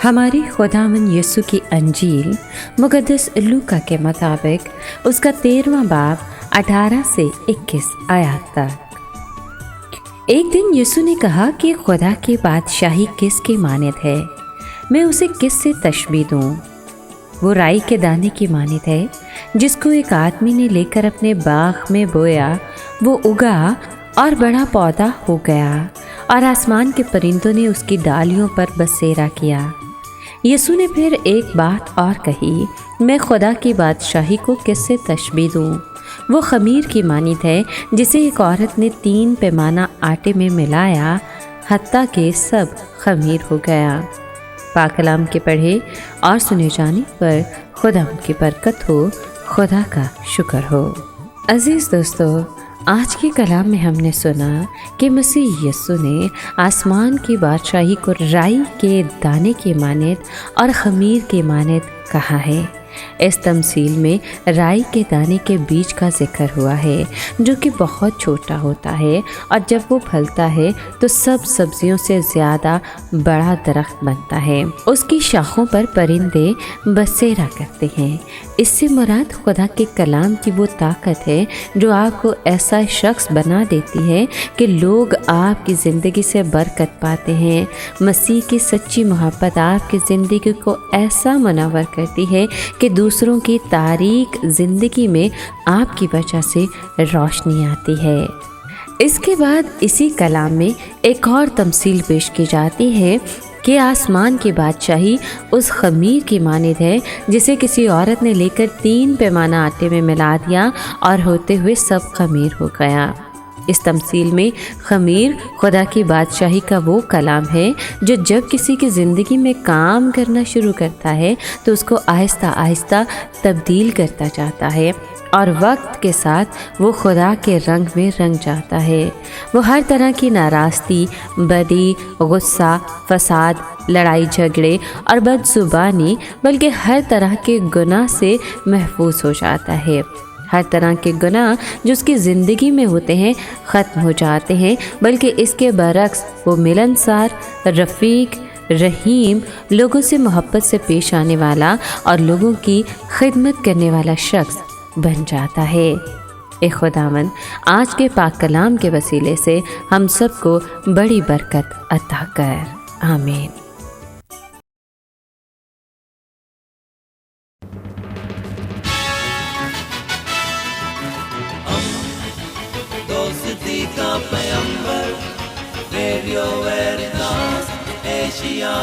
हमारी खुदावन यीशु की अंजील मुक़द्दस लूका के मुताबिक उसका 13वां बाब 18 से 21 आयत तक। एक दिन यीशु ने कहा कि खुदा की बादशाही किसकी मानद है, मैं उसे किस से तशबीह दूँ। वो राई के दाने की मानद है जिसको एक आदमी ने लेकर अपने बाग में बोया। वो उगा और बड़ा पौधा हो गया और आसमान के परिंदों ने उसकी डालियों पर बसेरा किया। यीशु ने फिर एक बात और कही, मैं खुदा की बादशाही को किससे तशबीह दूँ। वो खमीर की मानद है जिसे एक औरत ने 3 पैमाना आटे में मिलाया, हत्ता के सब खमीर हो गया। पाक कलाम के पढ़े और सुने जाने पर खुदा की बरकत हो, खुदा का शुक्र हो। अज़ीज़ दोस्तों, आज के कलाम में हमने सुना कि मसीह यीशु ने आसमान की बादशाही को राई के दाने की मानद और खमीर की मानद कहा है। इस तमसील में राई के दाने के बीज का जिक्र हुआ है जो कि बहुत छोटा होता है और जब वो फलता है तो सब सब्जियों से ज़्यादा बड़ा दरख्त बनता है। उसकी शाखों पर परिंदे बसेरा करते हैं। इससे मुराद खुदा के कलाम की वो ताकत है जो आपको ऐसा शख्स बना देती है कि लोग आपकी ज़िंदगी से बरकत पाते हैं। मसीह की सच्ची मोहब्बत आपकी ज़िंदगी को ऐसा मुनव्वर करती है कि दूसरों की तारीक ज़िंदगी में आपकी वजह से रोशनी आती है। इसके बाद इसी कलाम में एक और तमसील पेश की जाती है कि आसमान की बादशाही उस खमीर की मानद है जिसे किसी औरत ने लेकर 3 पैमाना आटे में मिला दिया और होते हुए सब खमीर हो गया। इस तमसील में खमीर खुदा की बादशाही का वो कलाम है जो जब किसी की ज़िंदगी में काम करना शुरू करता है तो उसको आहिस्ता आहिस्ता तब्दील करता जाता है और वक्त के साथ वो खुदा के रंग में रंग जाता है। वो हर तरह की नाराज़गी, बदी, गुस्सा, फसाद, लड़ाई झगड़े और बदजुबानी बल्कि हर तरह के गुनाह से महफूज हो जाता है। हर तरह के गुनाह जो उसकी ज़िंदगी में होते हैं ख़त्म हो जाते हैं, बल्कि इसके बरक्स वो मिलनसार, रफ़ीक, रहीम, लोगों से मोहब्बत से पेश आने वाला और लोगों की खिदमत करने वाला शख्स बन जाता है। ए खुदावन, आज के पाक कलाम के वसीले से हम सबको बड़ी बरकत अता कर। आमीन। दोस्ती का पैगंबर, रेडियो वेरिटास एशिया।